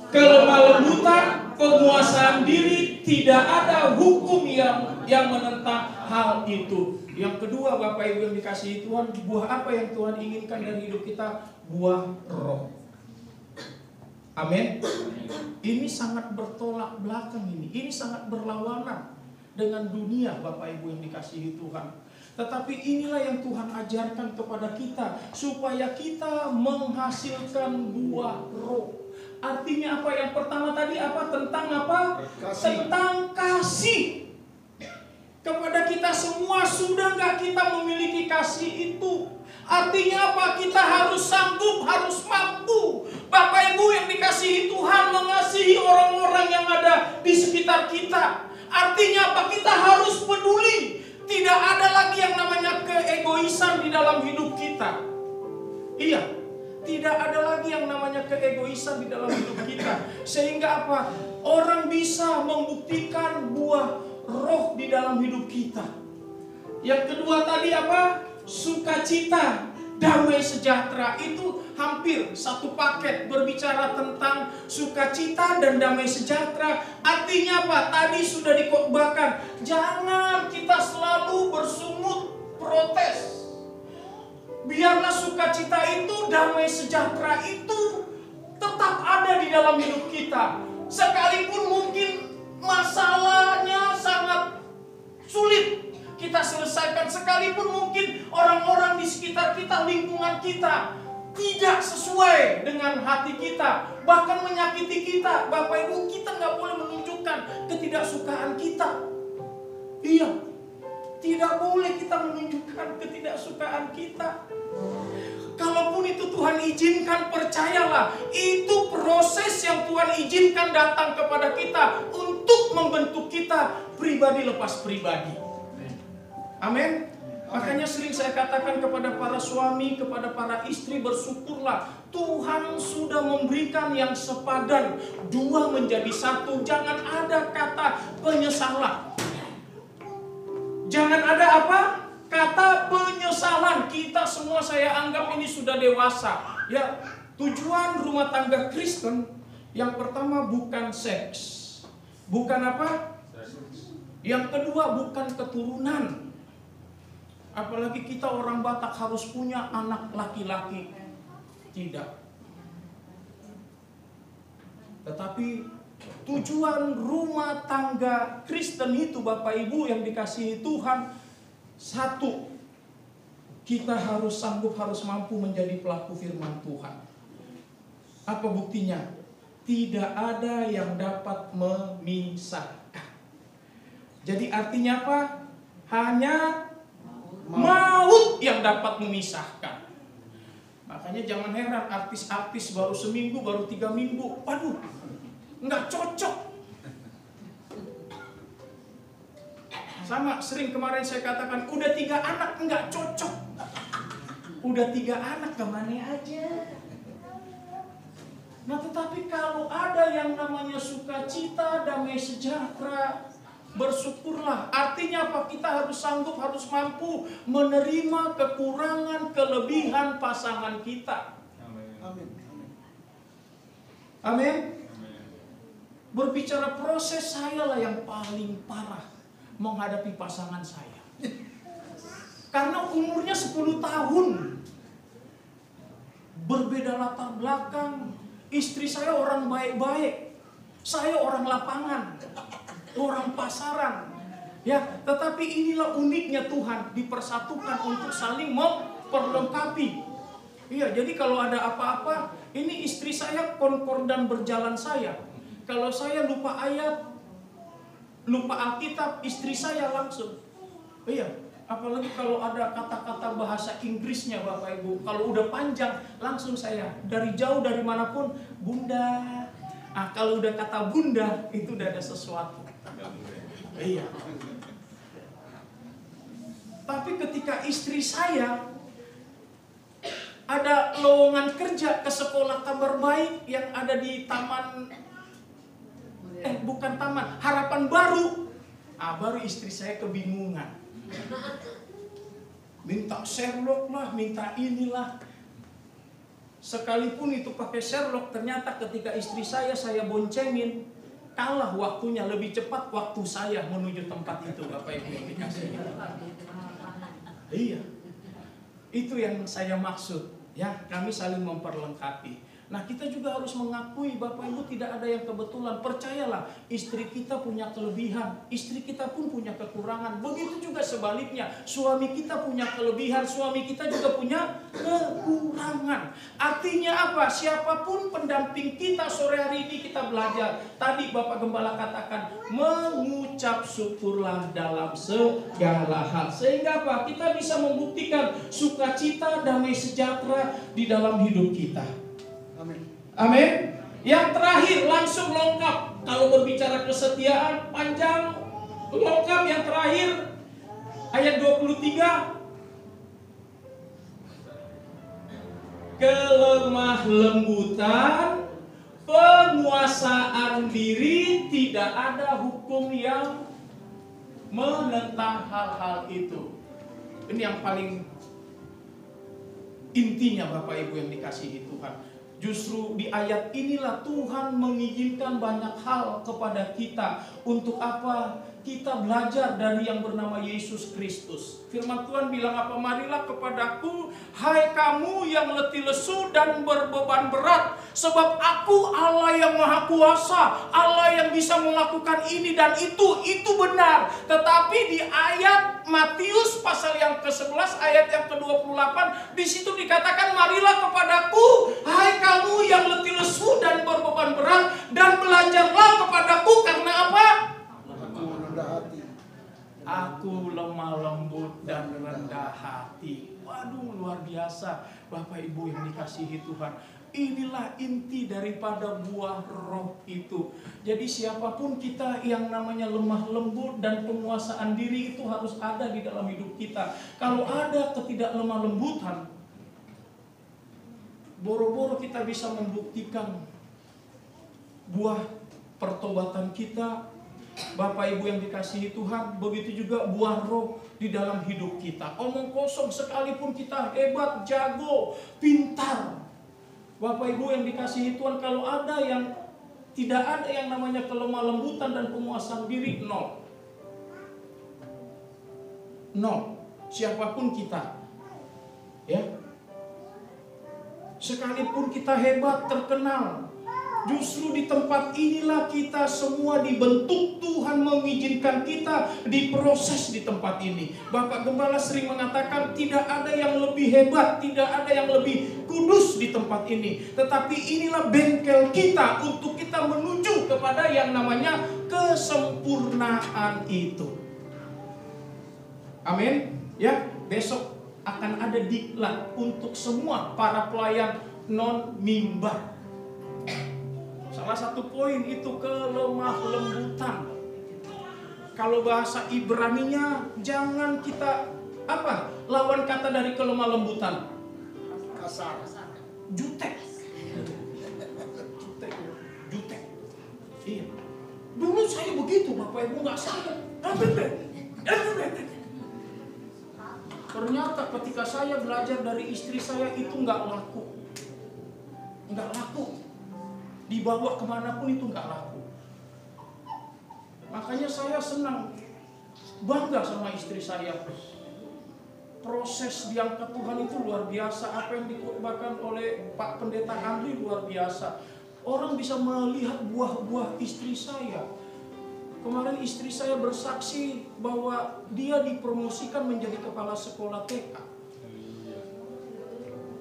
kelemah lembutan, penguasaan diri. Tidak ada hukum yang menentang hal itu. Yang kedua Bapak Ibu yang dikasihi Tuhan, buah apa yang Tuhan inginkan dari hidup kita? Buah roh. Amin. Ini sangat bertolak belakang ini. Ini sangat berlawanan dengan dunia Bapak Ibu yang dikasihi Tuhan. Tetapi inilah yang Tuhan ajarkan kepada kita, supaya kita menghasilkan buah roh. Artinya apa? Yang pertama tadi apa? Tentang apa? Kasih. Tentang kasih. Kepada kita semua, sudah gak kita memiliki kasih itu? Artinya apa? Kita harus sanggup, harus mampu. Bapak Ibu yang dikasihi Tuhan, mengasihi orang-orang yang ada di sekitar kita. Artinya apa? Kita harus peduli. Tidak ada lagi yang namanya keegoisan di dalam hidup kita. Iya, tidak ada lagi yang namanya keegoisan di dalam hidup kita. Sehingga apa? Orang bisa membuktikan buah roh di dalam hidup kita. Yang kedua tadi apa? Sukacita, damai sejahtera. Itu hampir satu paket, berbicara tentang sukacita dan damai sejahtera. Artinya apa? Tadi sudah dikotbahkan, jangan kita selalu bersungut protes. Biarlah sukacita itu, damai sejahtera itu tetap ada di dalam hidup kita. Sekalipun mungkin masalahnya sangat sulit kita selesaikan, sekalipun mungkin orang-orang di sekitar kita, lingkungan kita tidak sesuai dengan hati kita, bahkan menyakiti kita. Bapak Ibu, kita nggak boleh menunjukkan ketidaksukaan kita. Iya, tidak boleh kita menunjukkan ketidaksukaan kita. Kalaupun itu Tuhan izinkan, percayalah, itu proses yang Tuhan izinkan datang kepada kita untuk membentuk kita pribadi lepas pribadi. Amin. Makanya sering saya katakan kepada para suami, kepada para istri, bersyukurlah Tuhan sudah memberikan yang sepadan, dua menjadi satu. Jangan ada kata penyesalan. Jangan ada apa? Kata penyesalan. Kita semua, saya anggap ini sudah dewasa. Ya, tujuan rumah tangga Kristen yang pertama bukan seks. Bukan apa? Yang kedua bukan keturunan. Apalagi kita orang Batak harus punya anak laki-laki. Tidak. Tetapi tujuan rumah tangga Kristen itu, Bapak Ibu yang dikasihi Tuhan, satu, kita harus sanggup, harus mampu menjadi pelaku firman Tuhan. Apa buktinya? Tidak ada yang dapat memisahkan. Jadi artinya apa? Hanya maut yang dapat memisahkan. Makanya jangan heran artis-artis baru seminggu, baru 3 minggu, waduh, nggak cocok. Sama sering kemarin saya katakan, udah 3 anak nggak cocok. Udah 3 anak kemana aja. Nah, tetapi kalau ada yang namanya sukacita, damai sejahtera, bersyukurlah. Artinya apa? Kita harus sanggup, harus mampu menerima kekurangan, kelebihan pasangan kita. Amin. Amin. Berbicara proses, saya lah yang paling parah menghadapi pasangan saya. Karena umurnya 10 tahun. Berbeda latar belakang. Istri saya orang baik-baik. Saya orang lapangan. Orang pasaran. Ya, tetapi inilah uniknya Tuhan, dipersatukan untuk saling memperlengkapi. Iya, jadi kalau ada apa-apa, ini istri saya konkordan berjalan saya. Kalau saya lupa ayat, lupa Alkitab, istri saya langsung. Iya, apalagi kalau ada kata-kata bahasa Inggrisnya Bapak Ibu, kalau udah panjang langsung saya dari jauh dari manapun, Bunda. Ah, kalau udah kata Bunda itu udah ada sesuatu. Iya. Tapi ketika istri saya ada lowongan kerja ke sekolah kabar baik yang ada di taman, bukan taman, Harapan Baru. Baru istri saya kebingungan. Minta Sherlock lah, minta inilah. Sekalipun itu pakai Sherlock, ternyata ketika istri saya boncengin, kalah waktunya, lebih cepat waktu saya menuju tempat itu, Bapak Ibu yang dikasihi. Iya. Itu yang saya maksud, ya, kami saling memperlengkapi. Nah, kita juga harus mengakui Bapak Ibu tidak ada yang kebetulan. Percayalah, istri kita punya kelebihan, istri kita pun punya kekurangan. Begitu juga sebaliknya, suami kita punya kelebihan, suami kita juga punya kekurangan. Artinya apa? Siapapun pendamping kita sore hari ini kita belajar. Tadi Bapak Gembala katakan, mengucap syukurlah dalam segala hal. Sehingga apa? Kita bisa membuktikan sukacita, damai sejahtera di dalam hidup kita. Amin. Yang terakhir langsung lengkap. Kalau berbicara kesetiaan panjang, lengkap. Yang terakhir ayat 23. Kelemah lembutan, penguasaan diri, tidak ada hukum yang menentang hal-hal itu. Ini yang paling intinya Bapak Ibu yang dikasihi Tuhan. Justru di ayat inilah Tuhan mengizinkan banyak hal kepada kita. Untuk apa? Kita belajar dari yang bernama Yesus Kristus. Firman Tuhan bilang apa? Marilah kepadaku, hai kamu yang letih lesu dan berbeban berat. Sebab aku Allah yang maha kuasa, Allah yang bisa melakukan ini dan itu benar. Tetapi di ayat Matius pasal yang ke-11 ayat yang ke-28, di situ dikatakan marilah kepadaku, hai kamu yang letih lesu dan berbeban berat, dan belajarlah kepadaku. Karena apa? Aku lemah lembut dan rendah hati. Waduh, luar biasa Bapak Ibu yang dikasihi Tuhan. Inilah inti daripada buah roh itu. Jadi siapapun kita yang namanya lemah lembut dan penguasaan diri itu harus ada di dalam hidup kita. Kalau ada ketidak lemah lembutan, boro-boro kita bisa membuktikan buah pertobatan kita. Bapak Ibu yang dikasihi Tuhan, begitu juga buah roh di dalam hidup kita. Omong kosong sekalipun kita hebat, jago, pintar, Bapak Ibu yang dikasihi Tuhan, kalau ada yang tidak ada yang namanya kelemah lembutan dan penguasaan diri, nol. Siapapun kita, ya, sekalipun kita hebat, terkenal, justru di tempat inilah kita semua dibentuk. Tuhan mengizinkan kita diproses di tempat ini. Bapak Gembala sering mengatakan tidak ada yang lebih hebat, tidak ada yang lebih kudus di tempat ini. Tetapi inilah bengkel kita untuk kita menuju kepada yang namanya kesempurnaan itu. Amin. Ya, besok akan ada diklat untuk semua para pelayan non-mimbar. Salah satu poin itu kelemah lembutan. Kalau bahasa Ibraninya, jangan kita lawan kata dari kelemah lembutan? Kasar. Jutek. begitu Bapak Ibu, nggak saya. Ternyata ketika saya belajar dari istri saya itu nggak laku. Nggak laku. Dibawa kemanapun itu nggak laku. Makanya saya senang, bangga sama istri saya. Proses diangkat Tuhan itu luar biasa. Apa yang dikhotbahkan oleh Pak Pendeta Andri luar biasa. Orang bisa melihat buah-buah istri saya. Kemarin istri saya bersaksi bahwa dia dipromosikan menjadi kepala sekolah TK.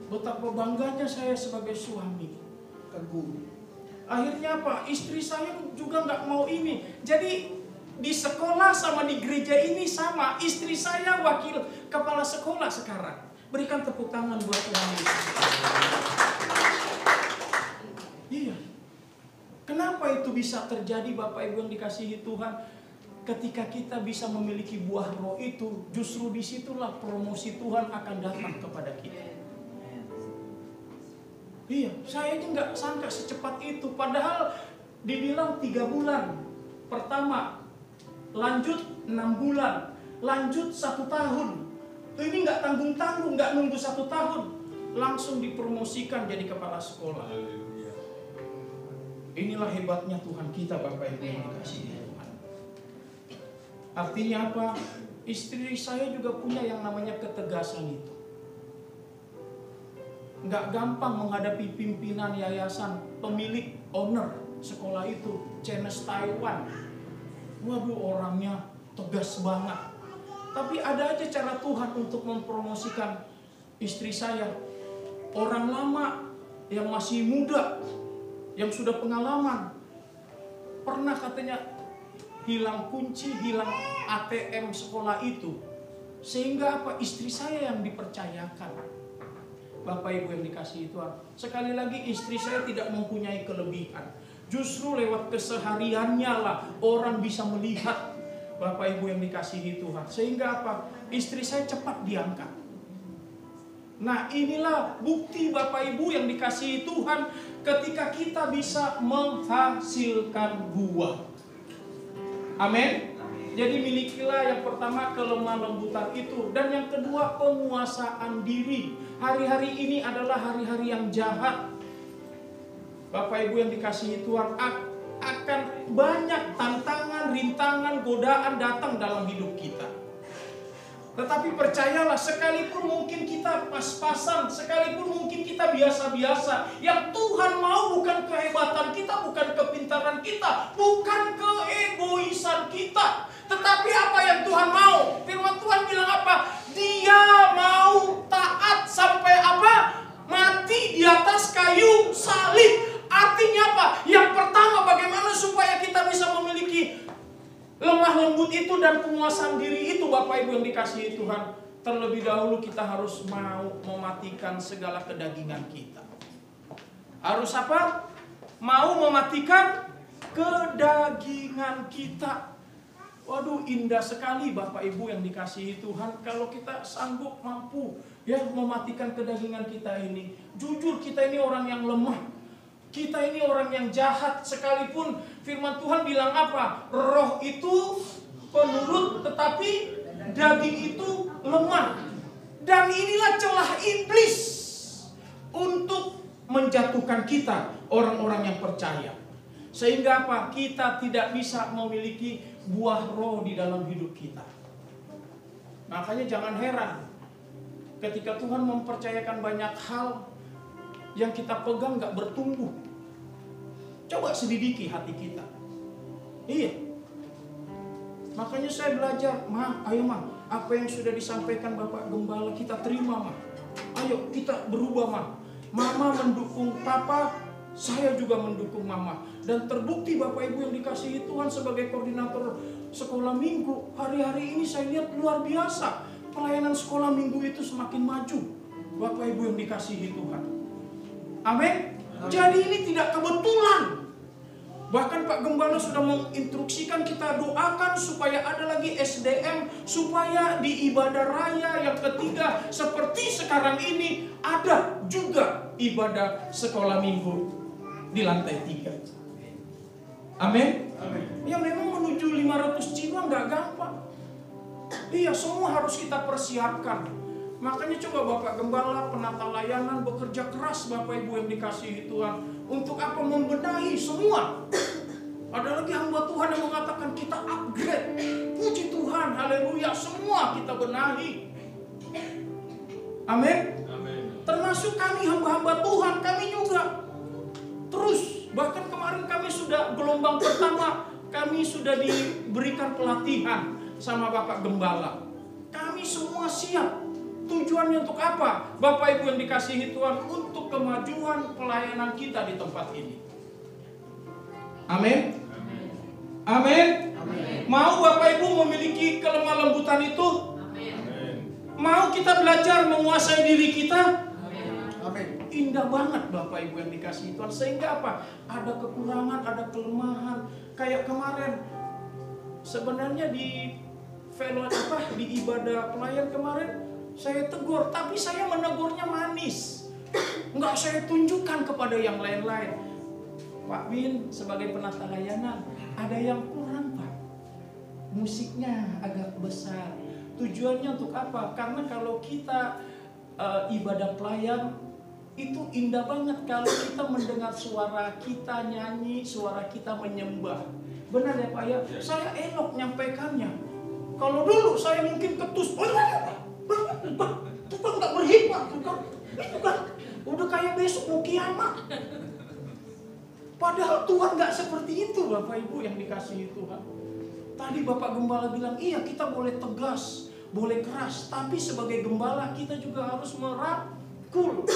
Betapa bangganya saya sebagai suami. Akhirnya apa? Istri saya juga nggak mau ini. Jadi di sekolah sama di gereja ini sama. Istri saya wakil kepala sekolah sekarang. Berikan tepuk tangan buat Tuhan Yesus. Iya. Kenapa itu bisa terjadi Bapak Ibu yang dikasihi Tuhan? Ketika kita bisa memiliki buah roh itu, justru disitulah promosi Tuhan akan datang kepada kita. Iya, saya aja nggak sangka secepat itu. Padahal dibilang 3 bulan. Pertama, lanjut 6 bulan, lanjut 1 tahun. Ini nggak tanggung-tanggung, nggak nunggu 1 tahun. Langsung dipromosikan jadi kepala sekolah. Inilah hebatnya Tuhan kita Bapak Ibu yang dikasihi Tuhan. Artinya apa? Istri saya juga punya yang namanya ketegasan itu. Nggak gampang menghadapi pimpinan yayasan, pemilik, owner sekolah itu, Chinese Taiwan. Waduh, orangnya tegas banget. Tapi ada aja cara Tuhan untuk mempromosikan istri saya. Orang lama yang masih muda, yang sudah pengalaman, pernah katanya hilang kunci, hilang ATM sekolah itu. Sehingga apa? Istri saya yang dipercayakan. Bapak Ibu yang dikasihi Tuhan, sekali lagi istri saya tidak mempunyai kelebihan. Justru lewat kesehariannya lah orang bisa melihat Bapak Ibu yang dikasihi Tuhan. Sehingga apa? Istri saya cepat diangkat. Nah, inilah bukti Bapak Ibu yang dikasihi Tuhan ketika kita bisa menghasilkan buah. Amin. Jadi milikilah yang pertama kelemah lembutan itu, dan yang kedua penguasaan diri. Hari-hari ini adalah hari-hari yang jahat. Bapak Ibu yang dikasihi Tuhan, akan banyak tantangan, rintangan, godaan datang dalam hidup kita. Tetapi percayalah, sekalipun mungkin kita pas-pasan, sekalipun mungkin kita biasa-biasa, yang Tuhan mau bukan kehebatan kita, bukan kepintaran kita, bukan keegoisan kita, tetapi apa yang Tuhan mau. Firman Tuhan bilang apa? Dia mau taat sampai apa? Mati di atas kayu salib. Artinya apa? Yang pertama, bagaimana supaya kita bisa memiliki lemah lembut itu dan penguasaan diri itu, Bapak Ibu yang dikasihi Tuhan. Terlebih dahulu kita harus mau mematikan segala kedagingan kita. Harus apa? Mau mematikan kedagingan kita. Waduh, indah sekali Bapak Ibu yang dikasihi Tuhan kalau kita sanggup mampu ya mematikan kedagingan kita ini. Jujur, kita ini orang yang lemah. Kita ini orang yang jahat, sekalipun firman Tuhan bilang apa? Roh itu penurut tetapi daging itu lemah. Dan inilah celah iblis untuk menjatuhkan kita, orang-orang yang percaya. Sehingga apa? Kita tidak bisa memiliki buah roh di dalam hidup kita. Makanya jangan heran ketika Tuhan mempercayakan banyak hal yang kita pegang gak bertumbuh. Coba selidiki hati kita. Iya. Makanya saya belajar, ayo apa yang sudah disampaikan Bapak Gembala kita terima, Ayo kita berubah, Mama mendukung Papa, saya juga mendukung Mama. Dan terbukti Bapak Ibu yang dikasihi Tuhan sebagai koordinator sekolah minggu, hari-hari ini saya lihat luar biasa. Pelayanan sekolah minggu itu semakin maju. Bapak Ibu yang dikasihi Tuhan. Amin. Jadi ini tidak kebetulan. Bahkan Pak Gembala sudah menginstruksikan kita doakan supaya ada lagi SDM, supaya di ibadah raya yang ketiga seperti sekarang ini ada juga ibadah sekolah minggu di lantai 3. Amin. Ya memang menuju 500 jiwa nggak gampang. Iya, semua harus kita persiapkan. Makanya coba Bapak Gembala, penata layanan bekerja keras Bapak Ibu yang dikasihi Tuhan. Untuk apa? Membenahi semua. Ada lagi hamba Tuhan yang mengatakan kita upgrade. Puji Tuhan, haleluya, semua kita benahi. Amin. Termasuk kami hamba-hamba Tuhan, kami juga. Terus, bahkan kemarin kami sudah gelombang pertama, kami sudah diberikan pelatihan sama Bapak Gembala. Kami semua siap. Tujuannya untuk apa? Bapak Ibu yang dikasihi Tuhan, untuk kemajuan pelayanan kita di tempat ini. Amin. Amin. Mau Bapak Ibu memiliki kelemah lembutan itu? Mau kita belajar menguasai diri kita? Amin. Indah banget Bapak Ibu yang dikasihi Tuhan. Sehingga apa? Ada kekurangan, ada kelemahan. Kayak kemarin, sebenarnya di ibadah pelayan kemarin, saya tegur, tapi saya menegurnya manis. Enggak saya tunjukkan kepada yang lain-lain. Pak Bin sebagai penata layanan, ada yang kurang Pak. Musiknya agak besar. Tujuannya untuk apa? Karena kalau kita ibadah pelayan, itu indah banget kalau kita mendengar suara kita nyanyi, suara kita menyembah. Benar ya Pak ya? Saya elok nyampaikannya. Kalau dulu saya mungkin ketus. Kita nggak berhikmat, itu kan udah kayak besok mau kiamat. Padahal Tuhan nggak seperti itu Bapak Ibu yang dikasihi Tuhan. Tadi Bapak Gembala bilang, iya kita boleh tegas, boleh keras, tapi sebagai gembala kita juga harus merangkul.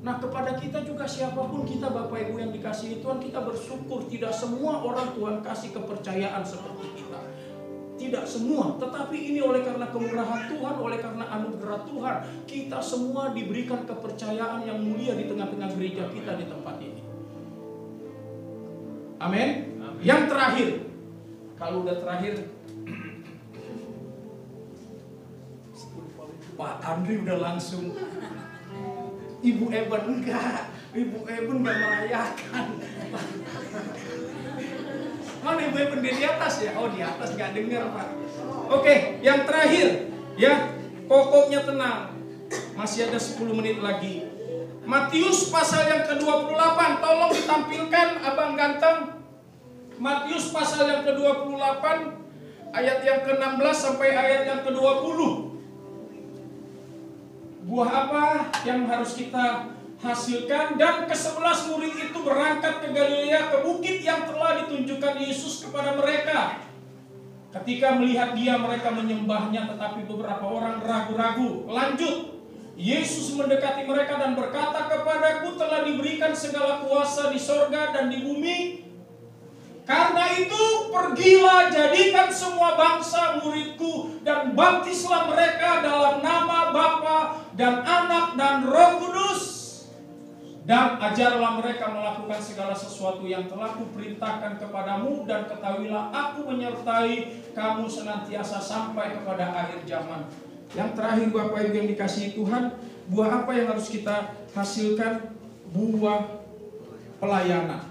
Nah kepada kita juga siapapun kita Bapak Ibu yang dikasihi Tuhan, kita bersyukur tidak semua orang Tuhan kasih kepercayaan seperti kita. Tidak semua, tetapi ini oleh karena kemurahan Tuhan, oleh karena anugerah Tuhan, kita semua diberikan kepercayaan yang mulia di tengah-tengah gereja kita di tempat ini. Amin. Yang terakhir, kalau udah terakhir, Pak Andri udah langsung. Ibu Eben enggak, Ibu Eben enggak merayakan. Mana Ibu Eben di atas ya? Oh di atas nggak dengar Pak. Oke, yang terakhir ya, pokoknya tenang. Masih ada 10 menit lagi. Matius pasal yang ke-28, tolong ditampilkan Abang Ganteng. Matius pasal yang ke-28 ayat yang ke-16 sampai ayat yang ke-20. Buah apa yang harus kita hasilkan? Dan ke-11 murid itu berangkat ke Galilea, ke bukit yang telah ditunjukkan Yesus kepada mereka. Ketika melihat dia, mereka menyembahnya, tetapi beberapa orang ragu-ragu. Lanjut, Yesus mendekati mereka dan berkata, kepadaku telah diberikan segala kuasa di sorga dan di bumi. Karena itu pergilah, jadikan semua bangsa muridku dan baptislah mereka dalam nama Bapa dan Anak dan Roh Kudus. Dan ajarlah mereka melakukan segala sesuatu yang telah kuperintahkan kepadamu, dan ketahuilah aku menyertai kamu senantiasa sampai kepada akhir zaman. Yang terakhir Bapak Ibu yang dikasihi Tuhan, buah apa yang harus kita hasilkan? Buah pelayanan.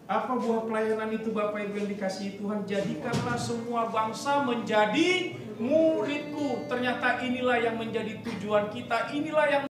Apa buah pelayanan itu Bapak Ibu yang dikasihi Tuhan? Jadikanlah semua bangsa menjadi muridku. Ternyata inilah yang menjadi tujuan kita, inilah yang